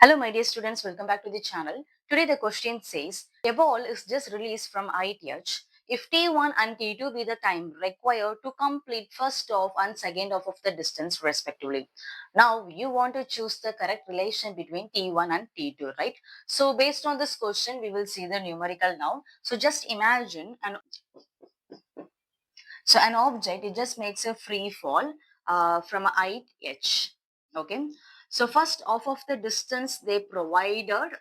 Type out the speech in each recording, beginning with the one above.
Hello, my dear students. Welcome back to the channel. Today, the question says a ball is just released from ITH. If T1 and T2 be the time required to complete first off and second off of the distance, respectively. Now, you want to choose the correct relation between T1 and T2, right? So, based on this question, we will see the numerical now. So, just imagine an object. It just makes a free fall from a ITH. Okay. So, first off of the distance they provided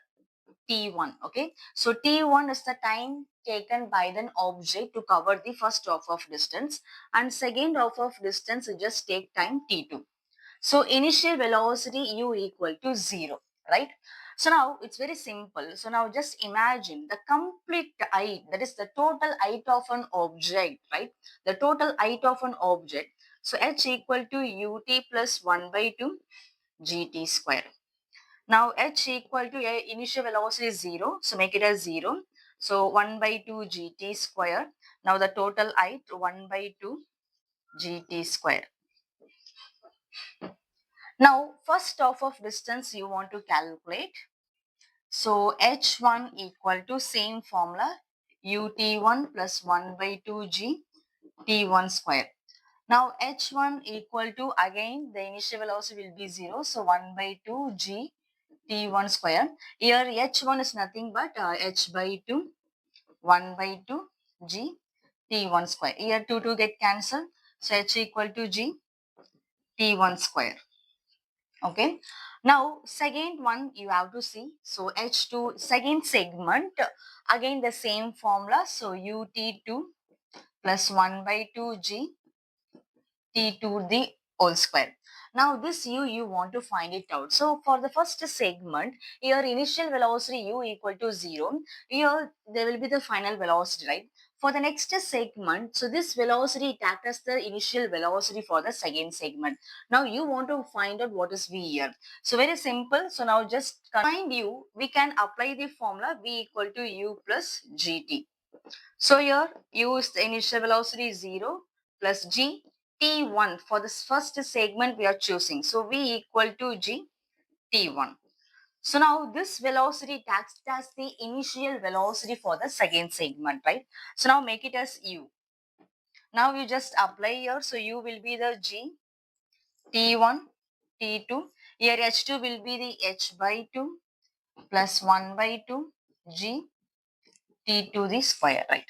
T1. Okay, so T1 is the time taken by the object to cover the first half of distance, and second half of distance just take time T2. So initial velocity u equal to 0, right? So now it's very simple. So now just imagine the complete height, that is the total height of an object, right? The total height of an object. So h equal to ut plus 1 by 2 gt square. Now h equal to initial velocity is 0. So make it as 0. So 1 by 2 gt square. Now the total height 1 by 2 gt square. Now first half of distance you want to calculate. So h1 equal to same formula ut1 plus 1 by 2 g t1 square. Now h1 equal to again the initial velocity will be 0. So 1 by 2 g t1 square. Here h1 is nothing but h by 2 1 by 2 g t1 square. Here 2 get cancelled. So h equal to g t1 square. Okay. Now second one you have to see. So h2 second segment again the same formula. So ut2 plus 1 by 2 g t2 the whole square. Now this you want to find it out. So for the first segment, your initial velocity u equal to 0. Here there will be the final velocity, right? For the next segment, so this velocity acts as the initial velocity for the second segment. Now you want to find out what is v here. So very simple. So now just find u, we can apply the formula v equal to u plus gt. So here u is the initial velocity 0 plus g t1 for this first segment we are choosing. So v equal to g t1. So now this velocity acts as the initial velocity for the second segment, right? So now make it as u. Now you just apply here. So u will be the g t1 t2. Here h2 will be the h by 2 plus 1 by 2 g t2 the square, right?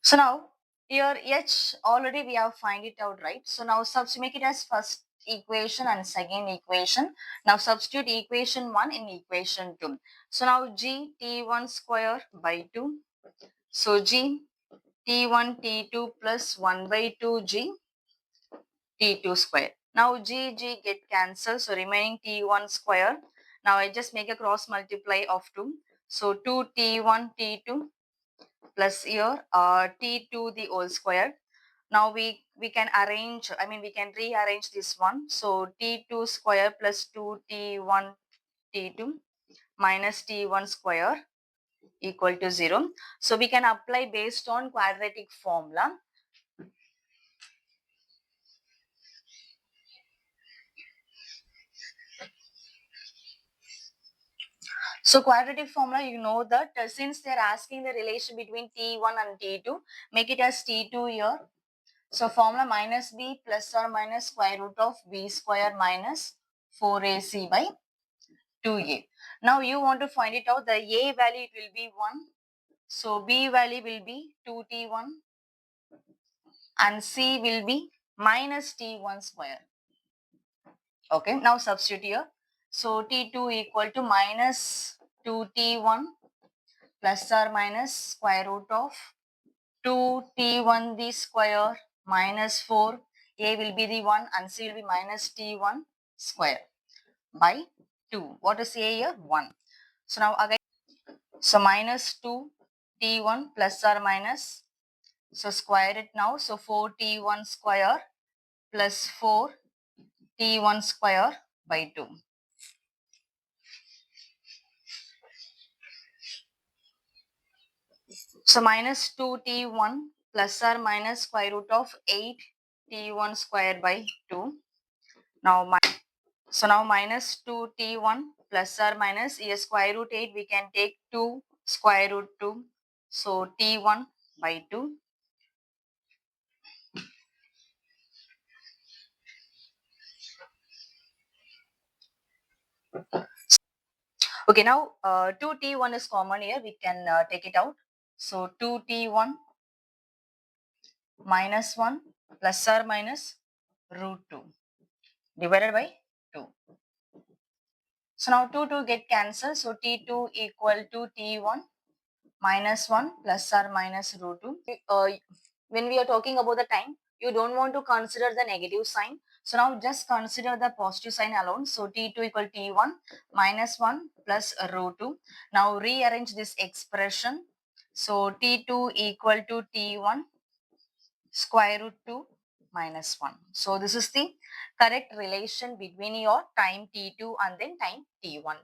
So now here h already we have find it out, right? So now make it as first equation and second equation. Now substitute equation 1 in equation 2. So now g t1 square by 2. So g t1 t2 plus 1 by 2 g t2 square. Now g get cancelled. So remaining t1 square. Now I just make a cross multiply of 2. So 2 t1 t2 plus here t2 the whole square. Now we can arrange, we can rearrange this one. So t2 square plus 2t1 t2 minus t1 square equal to 0. So we can apply based on quadratic formula. So quadratic formula, you know that since they're asking the relation between t1 and t2, make it as t2 here. So formula minus b plus or minus square root of b square minus 4ac by 2a. Now you want to find it out. The a value will be 1. So b value will be 2t1 and c will be minus t1 square. Okay, now substitute here. So t2 equal to minus 2t1 plus or minus square root of 2t1 the square minus 4. A will be the 1 and c will be minus t1 square by 2. What is a here? 1. So now again, so minus 2 t1 plus or minus, so square it now. So 4t1 square plus 4 t1 square by 2. So minus 2t1 plus or minus square root of 8 t1 square by 2 Now, so now minus 2t1 plus or minus square root 8, we can take 2 square root 2. So t1 by 2. Okay, now 2t1 is common here. We can take it out. So 2t1 minus 1 plus or minus root 2 divided by 2. So now 2 get cancelled. So t2 equal to t1 minus 1 plus or minus root 2. When we are talking about the time, you don't want to consider the negative sign. So now just consider the positive sign alone. So t2 equal t1 minus 1 plus root 2. Now rearrange this expression. So t2 equal to t1 square root 2 minus 1. So this is the correct relation between your time t2 and then time t1.